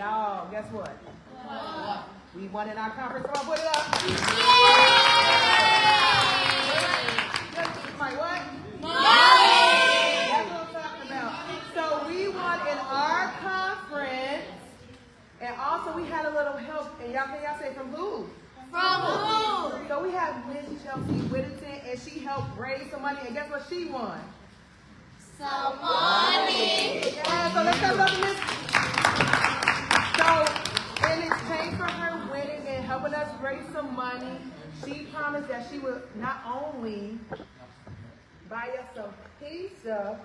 y'all, guess what? What? We won in our conference. Come on, put it up. Like what? Money. That's what I'm talking about. So we won in our conference, and also we had a little help. And y'all can y'all say from who? From who? So we have Miss Chelsea Whittington, and she helped raise some money. And guess what she won? Some money. Yeah, so let's talk about Miss. So in exchange for her winning and helping us raise some money, she promised that she would not only buy us some pizza.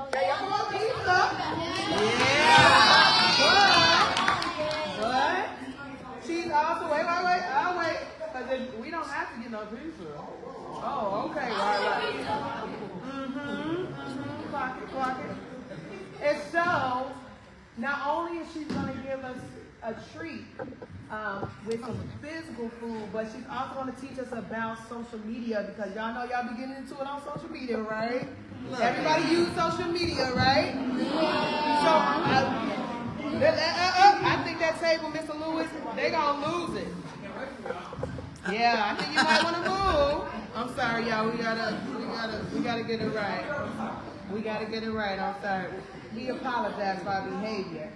Okay, y'all want pizza? Yeah. But she's also I'll wait. Because we don't have to get no pizza. Oh, okay, right. Clock it. And so, not only is she going to give us a treat with some physical food, but she's also going to teach us about social media, because y'all know y'all be getting into it on social media, right? Everybody use social media, right? So, I think that table, Mr. Lewis, they going to lose it. Yeah, I think you might want to move. I'm sorry, y'all. We gotta get it right. We gotta get it right. I'm sorry. We apologize for our behavior,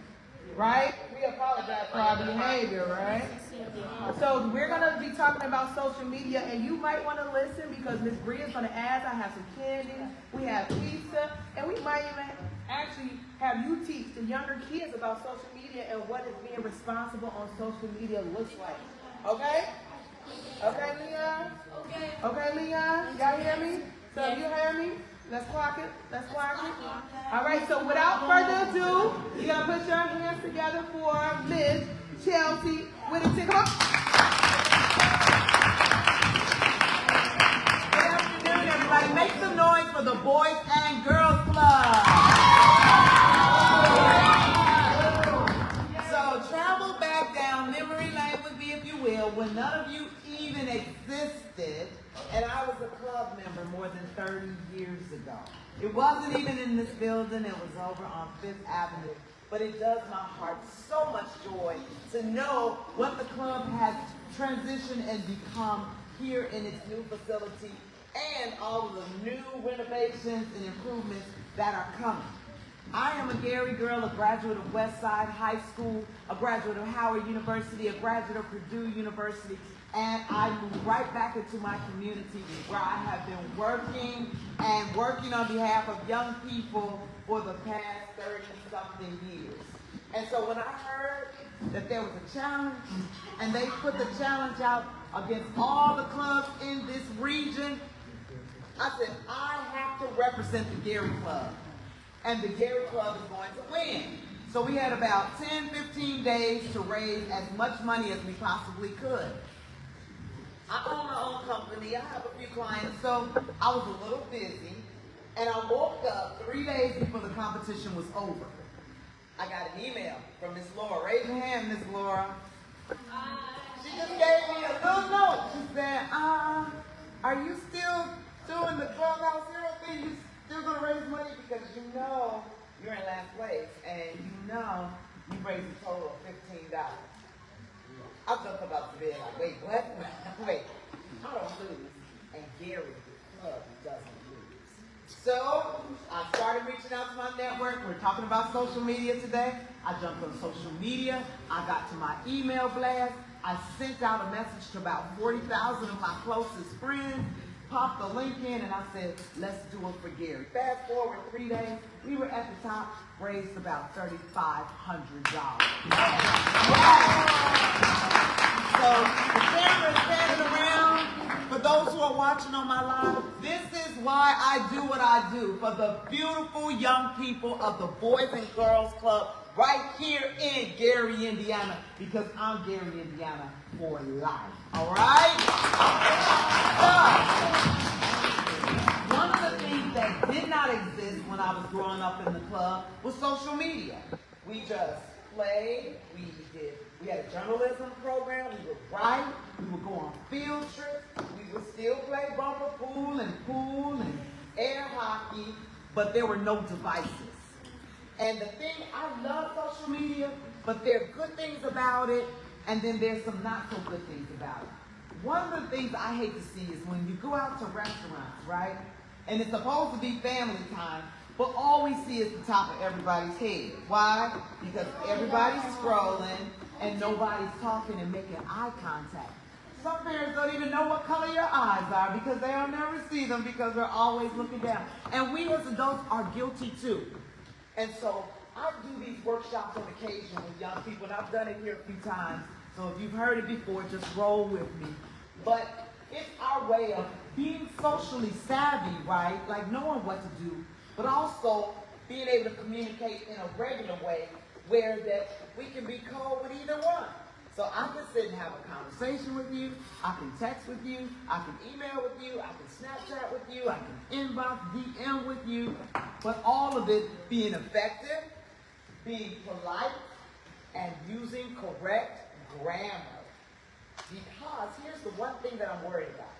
right? We apologize for our behavior, right? So we're gonna be talking about social media, and you might want to listen because Miss Bria's gonna ask. I have some candy. We have pizza, and we might even actually have you teach the younger kids about social media and what is being responsible on social media looks like. Okay? Okay, Leon? Okay, Leon? Y'all hear me? So if you hear me, let's clock it. Let's clock it. All right, so without further ado, you're going to put your hands together for Miss Chelsea Whittington. Come on. Good afternoon, everybody. Make some noise for the Boys and Girls Club. So travel back down memory lane with me, if you will, when none of you even existed, and I was a club member more than 30 years ago. It wasn't even in this building, it was over on 5th Avenue. But it does my heart so much joy to know what the club has transitioned and become here in its new facility, and all of the new renovations and improvements that are coming. I am a Gary girl, a graduate of Westside High School, a graduate of Howard University, a graduate of Purdue University, and I moved right back into my community where I have been working on behalf of young people for the past 30-something years. And so when I heard that there was a challenge, and they put the challenge out against all the clubs in this region, I said, I have to represent the Gary Club. And the Gary Club is going to win. So we had about 10, 15 days to raise as much money as we possibly could. I own my own company. I have a few clients, so I was a little busy. And I woke up 3 days before the competition was over. I got an email from Miss Laura. Raise your hand, Miss Laura. She just gave me a little note. She said, are you still doing the Clubhouse Hero thing? You still going to raise money? Because you know you're in last place, and you know you raised a total of $15. I jumped about the bed like, wait, what? Wait, I don't lose, and Gary, the club, doesn't lose. So I started reaching out to my network. We're talking about social media today. I jumped on social media. I got to my email blast. I sent out a message to about 40,000 of my closest friends, popped the link in, and I said, let's do it for Gary. Fast forward 3 days, we were at the top, raised about $3,500. So the camera is standing around. For those who are watching on my live, this is why I do what I do, for the beautiful young people of the Boys and Girls Club right here in Gary, Indiana, because I'm Gary, Indiana for life. All right? So, one of the things that did not exist when I was growing up in the club was social media. We just played, we had a journalism program, we would write, we would go on field trips, we would still play bumper pool and air hockey, but there were no devices. And the thing, I love social media, but there are good things about it, and then there's some not so good things about it. One of the things I hate to see is when you go out to restaurants, right? And it's supposed to be family time, but all we see is the top of everybody's head. Why? Because everybody's scrolling and nobody's talking and making eye contact. Some parents don't even know what color your eyes are because they'll never see them because they're always looking down. And we as adults are guilty too. And so I do these workshops on occasion with young people, and I've done it here a few times. So if you've heard it before, just roll with me. But it's our way of being socially savvy, right? Like knowing what to do, but also being able to communicate in a regular way where that we can be cold with either one. So I can sit and have a conversation with you, I can text with you, I can email with you, I can Snapchat with you, I can inbox, DM with you, but all of it being effective, being polite, and using correct grammar. Because here's the one thing that I'm worried about.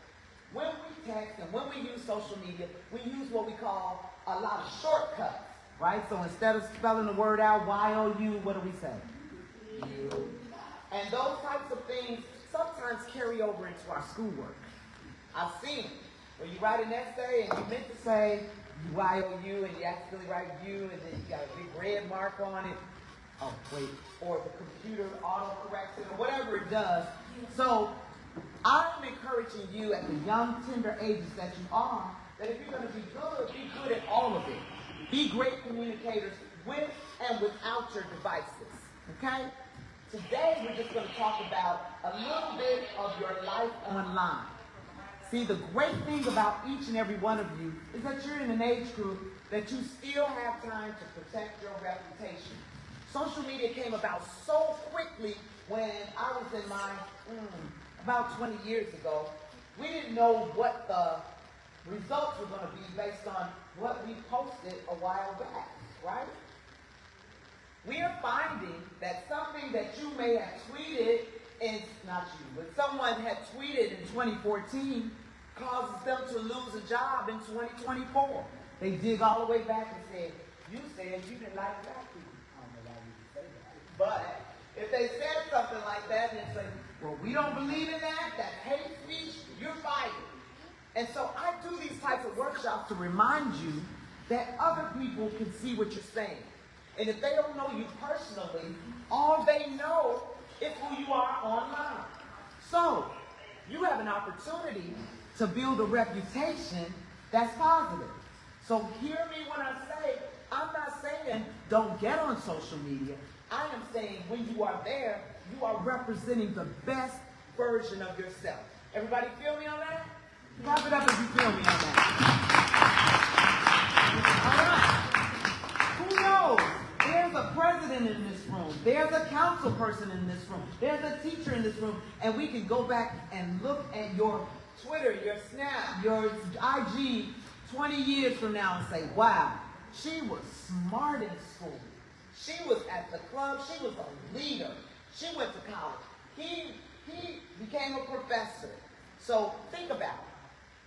When we text and when we use social media, we use what we call a lot of shortcuts, right? So instead of spelling the word out, Y-O-U, what do we say? You. And those types of things sometimes carry over into our schoolwork. I've seen it. Where you write an essay and you meant to say Y-O-U and you accidentally write you and then you got a big red mark on it. Oh, wait. Or the computer auto-corrects it or whatever it does. So I'm encouraging you at the young, tender ages that you are, that if you're going to be good at all of it. Be great communicators with and without your devices. Okay? Today, we're just going to talk about a little bit of your life online. See, the great thing about each and every one of you is that you're in an age group that you still have time to protect your reputation. Social media came about so quickly when I was in my, about 20 years ago. We didn't know what the results were going to be based on what we posted a while back, right? We are finding that something that you may have tweeted, and not you, but someone had tweeted in 2014 causes them to lose a job in 2024. They dig all the way back and say, you said you didn't like black people. I don't know why you would say that. But if they said something like that, and say, well, we don't believe in that, that's hate speech, you're fired. And so I do these types of workshops to remind you that other people can see what you're saying. And if they don't know you personally, all they know is who you are online. So, you have an opportunity to build a reputation that's positive. So hear me when I say, I'm not saying don't get on social media. I am saying when you are there, you are representing the best version of yourself. Everybody feel me on that? Clap it up if you feel me on that. All right. Who knows? There's a president in this room. There's a council person in this room. There's a teacher in this room. And we can go back and look at your Twitter, your Snap, your IG 20 years from now and say, wow, she was smart in school. She was at the club. She was a leader. She went to college. He became a professor. So think about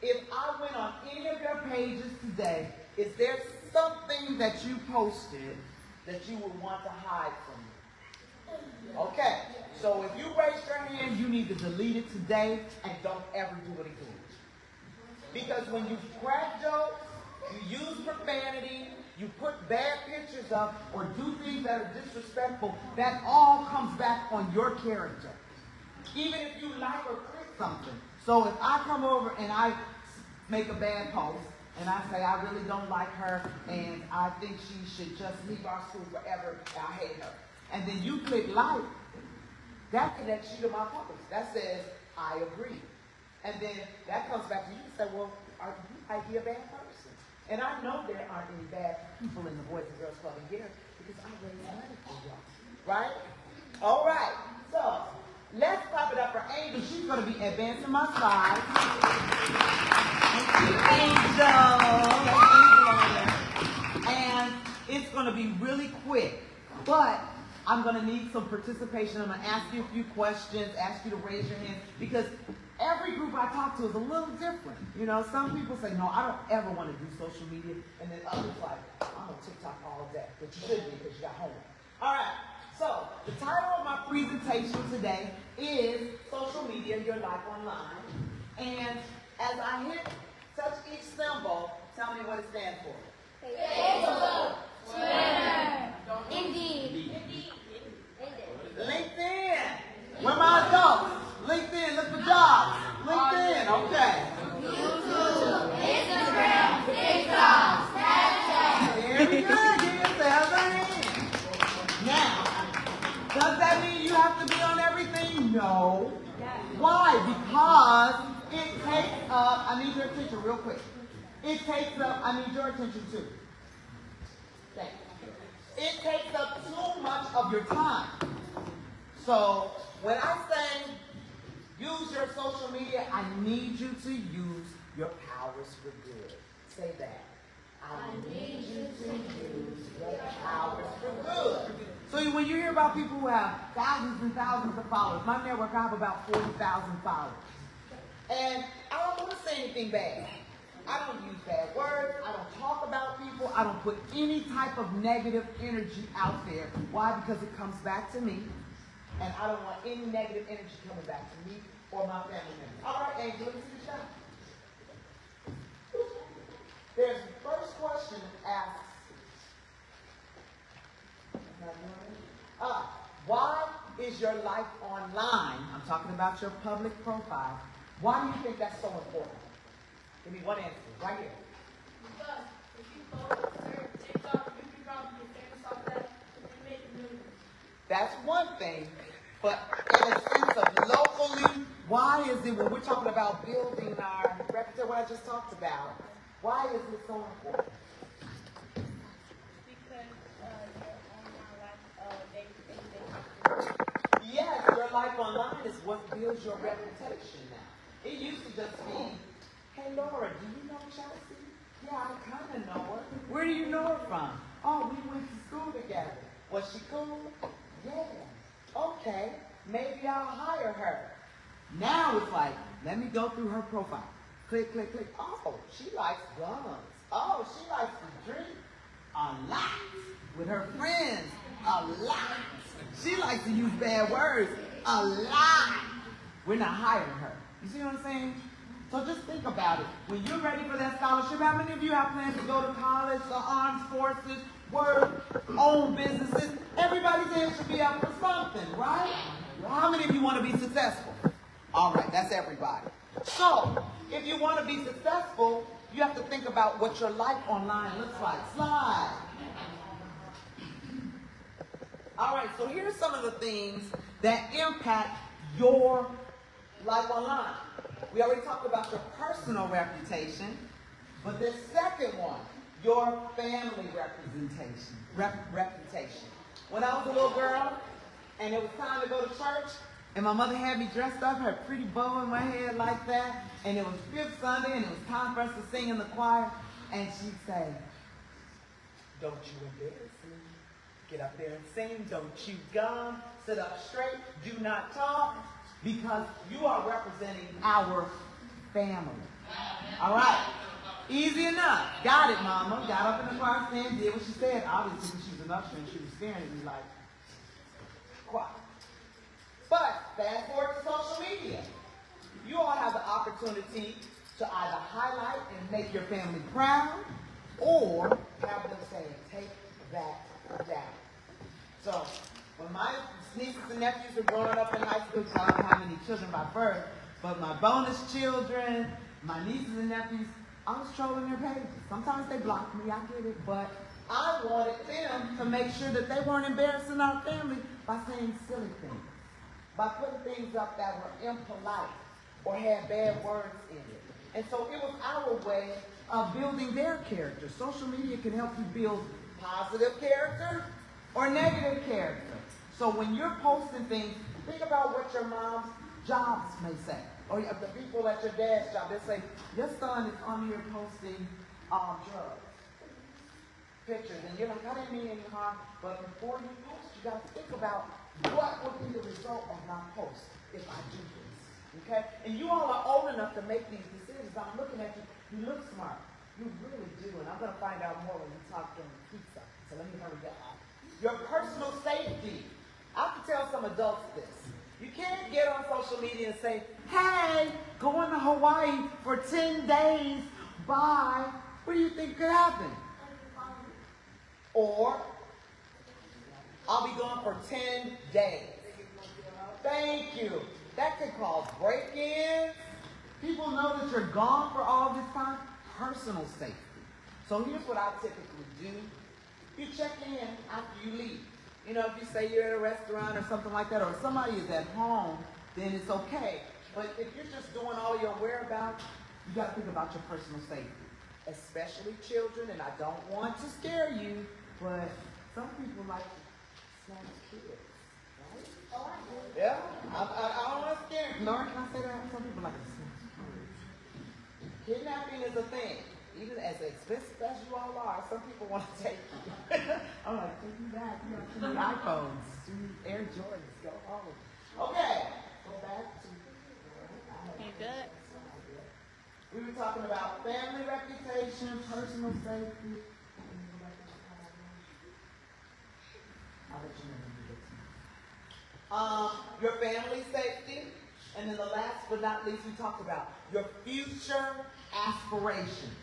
it. If I went on any of your pages today, is there something that you posted that you would want to hide from me? Okay, so if you raise your hand, you need to delete it today and don't ever do it again. Because when you crack jokes, you use profanity, you put bad pictures up, or do things that are disrespectful, that all comes back on your character. Even if you like or click something. So if I come over and I make a bad post, and I say, I really don't like her, and I think she should just leave our school forever, and I hate her. And then you click like, that connects you to my post. That says, I agree. And then that comes back to you and say, well, you might be a bad person. And I know there aren't any bad people in the Boys and Girls Club in here because I raise money for y'all. Right? All right. So, let's clap it up for Angel. She's going to be advancing my slides. Angel. And it's going to be really quick. But I'm going to need some participation. I'm going to ask you a few questions, ask you to raise your hand. Because every group I talk to is a little different. You know, some people say, no, I don't ever want to do social media. And then others like, I'm on TikTok all day. But you should be because you got homework. All right. So the title of my presentation today is Social Media, Your Life Online. And as I hit touch each symbol, tell me what it stands for. Facebook, Twitter, Indeed, LinkedIn. Where my adults? LinkedIn, look for jobs. LinkedIn, okay. YouTube, Instagram, TikTok, Snapchat. Very good. Give yourself a hand. Now, does that mean you have to be on everything? No. Why? Because it takes up, I need your attention real quick. It takes up, I need your attention too. Thank you. It takes up too much of your time. So, when I say use your social media, I need you to use your powers for good. Say that. I need you to use your powers for good. So when you hear about people who have thousands and thousands of followers, my network, I have about 40,000 followers. And I don't want to say anything bad. I don't use bad words. I don't talk about people. I don't put any type of negative energy out there. Why? Because it comes back to me. And I don't want any negative energy coming back to me or my family members. All right, Angel, let me see the shot. There's the first question that asks, why is your life online? I'm talking about your public profile. Why do you think that's so important? Give me one answer, right here. Because if you post certain TikTok, you can probably get famous off that and make millions. That's one thing, but in a sense of locally, why is it when we're talking about building our reputation, what I just talked about, why is it so important? Because your online life, Yes, your life online is what builds your reputation now. It used to just be, hey Laura, do you know Chelsea? Yeah, I kind of know her. Where do you know her from? Oh, we went to school together. Was she cool? Yeah. Okay, maybe I'll hire her. Now it's like, let me go through her profile. Click, click, click. Oh, she likes guns. Oh, she likes to drink a lot with her friends. A lot. She likes to use bad words. A lot. We're not hiring her. You see what I'm saying? So just think about it. When you're ready for that scholarship, how many of you have plans to go to college, the armed forces, work, own businesses? Everybody's hand should be up for something, right? How many of you want to be successful? All right, that's everybody. So, if you want to be successful, you have to think about what your life online looks like. Slide. All right, so here's some of the things that impact your life online. We already talked about your personal reputation, but the second one, your family reputation. When I was a little girl and it was time to go to church, and my mother had me dressed up, had a pretty bow in my head like that, and it was Fifth Sunday, and it was time for us to sing in the choir, and she'd say, don't you embarrass me. Get up there and sing. Don't chew gum. Sit up straight. Do not talk. Because you are representing our family. All right. Easy enough. Got it, Mama. Got up in the choir stand, did what she said. Obviously, she was an usher and she was staring at me like, quiet. But fast forward to social media. You all have the opportunity to either highlight and make your family proud or have them say, take that down. So, when my nieces and nephews were growing up in high school, I don't have any children by birth, but my bonus children, my nieces and nephews, I was trolling their pages. Sometimes they blocked me, I get it, but I wanted them to make sure that they weren't embarrassing our family by saying silly things, by putting things up that were impolite or had bad words in it. And so it was our way of building their character. Social media can help you build positive character or negative character. So when you're posting things, think about what your mom's jobs may say. Or the people at your dad's job, they say, your son is on here posting drugs, pictures. And you're like, I didn't mean any harm. But before you post, you got to think about what would be the result of my post if I do this. Okay? And you all are old enough to make these decisions. I'm looking at you. You look smart. You really do. And I'm going to find out more when we talk during pizza. So let me hurry up. Your personal safety. I have to tell some adults this. You can't get on social media and say, hey, going to Hawaii for 10 days. Bye. What do you think could happen? Or, I'll be gone for 10 days. Thank you. That could cause break-ins. People know that you're gone for all this time. Personal safety. So here's what I typically do. You check in after you leave. You know, if you say you're at a restaurant or something like that, or if somebody is at home, then it's okay. But if you're just doing all your whereabouts, you got to think about your personal safety, especially children. And I don't want to scare you, but some people like to snatch kids, right? Yeah, I don't want to scare you. Lauren, can I say that? Some people like to snatch kids. Kidnapping is a thing. Even as expensive as you all are, some people want to take you. I'm like, take me back. You got too many iPhones, too many Air Jordans. Go home. Okay, go back to. You good? We were talking about family reputation, personal safety. I'll let you know when you get to your family safety. And then the last but not least, we talked about your future aspirations.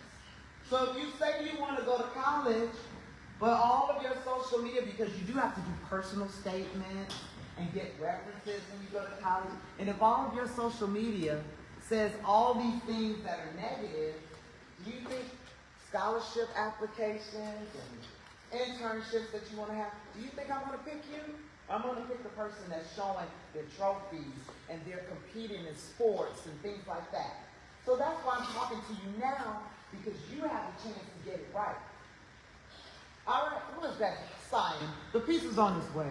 So if you say you want to go to college, but all of your social media, because you do have to do personal statements and get references when you go to college, and if all of your social media says all these things that are negative, do you think scholarship applications and internships that you want to have, do you think I'm going to pick you? I'm going to pick the person that's showing their trophies and they're competing in sports and things like that. So that's why I'm talking to you now, because you have a chance to get it right. All right, what is that sign? The piece is on its way.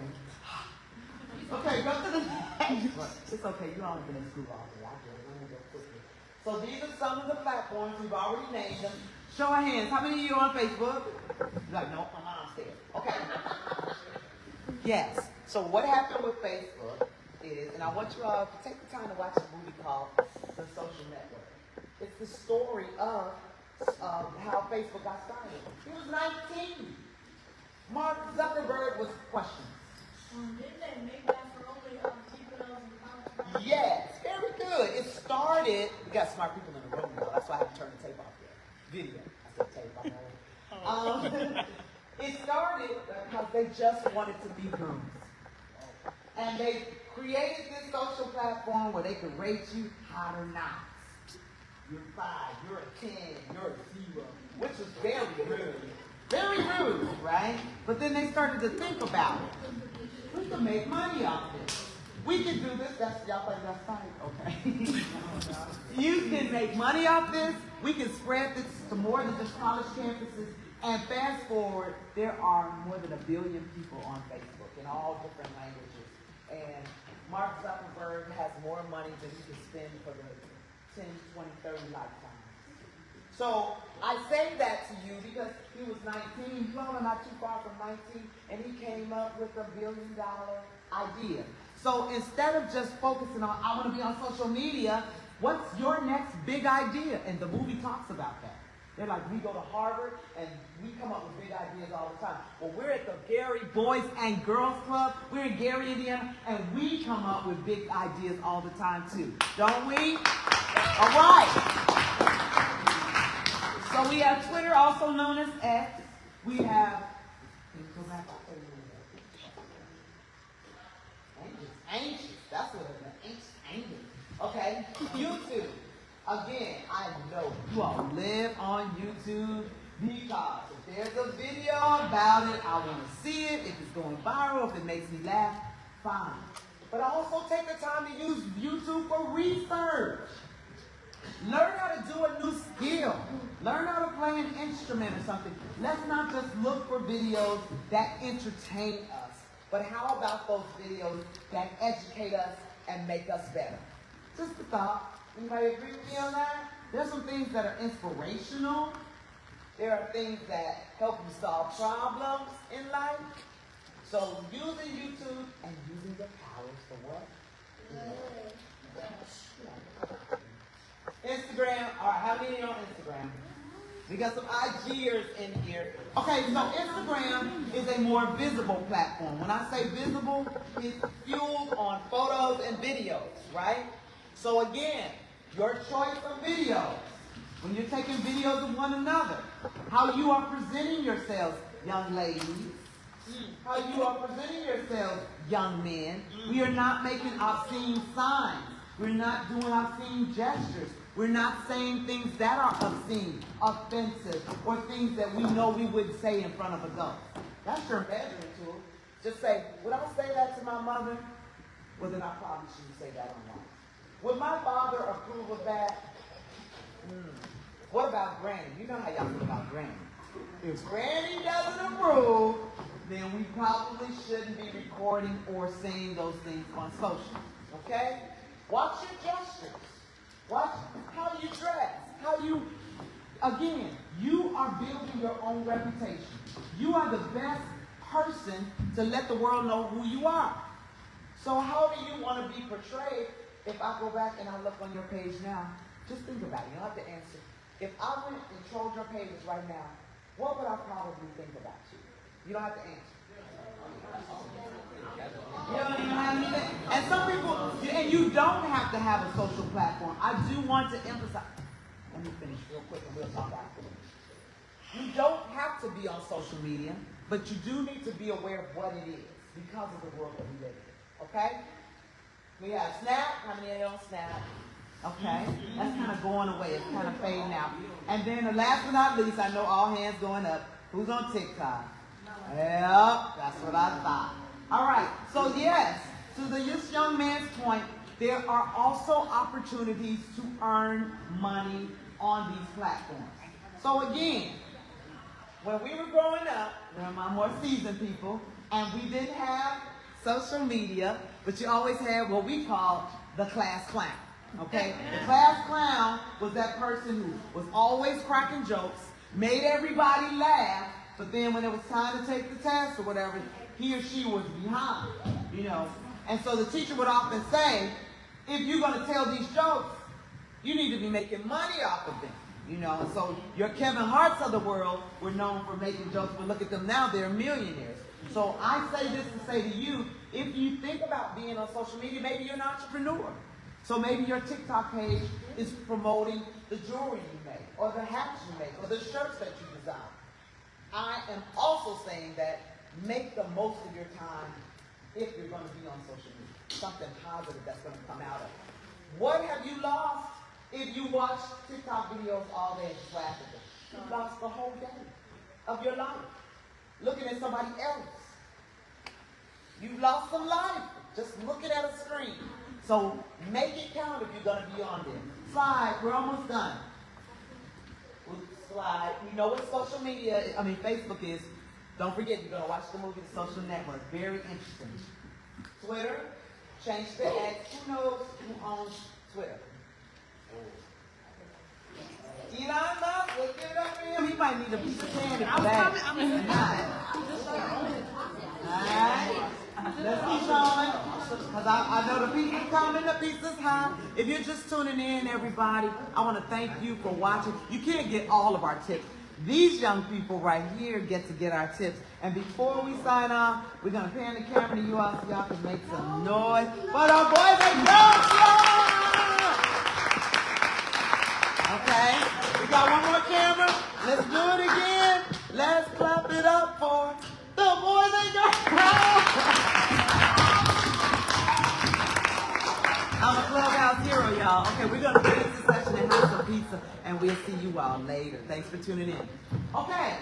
Okay, go to the next one. It's okay, you all have been in school all day. I get it. Let me go quickly. So these are some of the platforms. We've already named them. Show of hands. How many of you are on Facebook? You're like, nope, my mom's there. Okay. Yes. So what happened with Facebook is, and I want you all to take the time to watch a movie called The Social Network. It's the story of how Facebook got started. He was 19. Mark Zuckerberg was questioned. Didn't they make that for only people that was in college? Yes, very good. It started, we got smart people in the room now. That's why I have to turn the tape off there. Video. I said tape, I'm old. It started because they just wanted to be groomed. And they created this social platform where they could rate you hot or not. You're 5, you're a 10, you're a 0, which was very rude. Very rude, right? But then they started to think about it. We can make money off this. We can do this. That's y'all think that's funny? Okay. You can make money off this. We can spread this to more than just college campuses. And fast forward, there are more than 1 billion people on Facebook in all different languages. And Mark Zuckerberg has more money than he can spend for the 10, 20, 30 lifetimes. So I say that to you because he was 19, probably not too far from 19, and he came up with $1 billion idea. So instead of just focusing on, I want to be on social media, what's your next big idea? And the movie talks about that. They're like, we go to Harvard and we come up with big ideas all the time. Well, we're at the Gary Boys and Girls Club. We're in Gary, Indiana, and we come up with big ideas all the time too. Don't we? All right. So we have Twitter, also known as X. We have, go back, anxious. That's what it is. Anxious. Okay. YouTube. Again, I know you all live on YouTube because if there's a video about it, I want to see it. If it's going viral, if it makes me laugh, fine. But also take the time to use YouTube for research. Learn how to do a new skill. Learn how to play an instrument or something. Let's not just look for videos that entertain us, but how about those videos that educate us and make us better? Just a thought. Anybody agree with me on that? There's some things that are inspirational. There are things that help you solve problems in life. So using YouTube and using your powers for what? Instagram. All right, how many are on Instagram? We got some IGers in here. Okay, so Instagram is a more visible platform. When I say visible, it's fueled on photos and videos, right? So again, your choice of videos. When you're taking videos of one another, how you are presenting yourselves, young ladies, how you are presenting yourselves, young men. We are not making obscene signs. We're not doing obscene gestures. We're not saying things that are obscene, offensive, or things that we know we wouldn't say in front of adults. That's your measuring tool. Just say, would I say that to my mother? Well, then I probably shouldn't say that online. Would my father approve of that? What about Granny? You know how y'all feel about Granny. If Granny doesn't approve, then we probably shouldn't be recording or saying those things on social. Okay? Watch your gestures. Watch how you dress. Again, you are building your own reputation. You are the best person to let the world know who you are. So how do you want to be portrayed? If I go back and I look on your page now, just think about it. You don't have to answer. If I went and trolled your pages right now, what would I probably think about you? You don't have to answer. You don't even have anything. And some people, and you don't have to have a social platform. I do want to emphasize. Let me finish real quick and we'll talk after. You don't have to be on social media, but you do need to be aware of what it is because of the world that we live in. Okay? We have Snap. How many of you on Snap? Okay? That's kind of going away. It's kind of fading out. And then last but not least, I know all hands going up. Who's on TikTok? Yep, that's what I thought. All right, so yes, to this young man's point, there are also opportunities to earn money on these platforms. So again, when we were growing up, we're my more seasoned people, and we didn't have social media, but you always had what we call the class clown. Okay? The class clown was that person who was always cracking jokes, made everybody laugh, but then when it was time to take the test or whatever, he or she was behind, you know. And so the teacher would often say, if you're going to tell these jokes, you need to be making money off of them, you know. And so your Kevin Harts of the world were known for making jokes, but look at them now, they're millionaires. So I say this to say to you, if you think about being on social media, maybe you're an entrepreneur. So maybe your TikTok page is promoting the jewelry you make, or the hats you make, or the shirts that you design. I am also saying that make the most of your time if you're going to be on social media. Something positive that's going to come out of it. What have you lost if you watch TikTok videos all day and just laugh at them? You lost the whole day of your life looking at somebody else. You lost some life just looking at a screen. So make it count if you're going to be on there. Slide, we're almost done. Slide. You know what Facebook is. Don't forget, you're going to watch the movie The Social Network. Very interesting. Twitter, change the X. Who knows who owns Twitter? Elon Musk, let's give it up for him. He might need a piece of candy for that. Alright. Let's keep going. Because I know the pizza's coming, the pizza's hot. If you're just tuning in, everybody, I want to thank you for watching. You can't get all of our tips. These young people right here get to get our tips. And before we sign off, we're going to pan the camera to you all so y'all can make some noise for the boys and girls. Okay, we got one more camera. Let's do it again. Let's clap it up for the boys and girls. I'm a Clubhouse hero, y'all. Okay, we're going to finish this session and have some pizza, and we'll see you all later. Thanks for tuning in. Okay.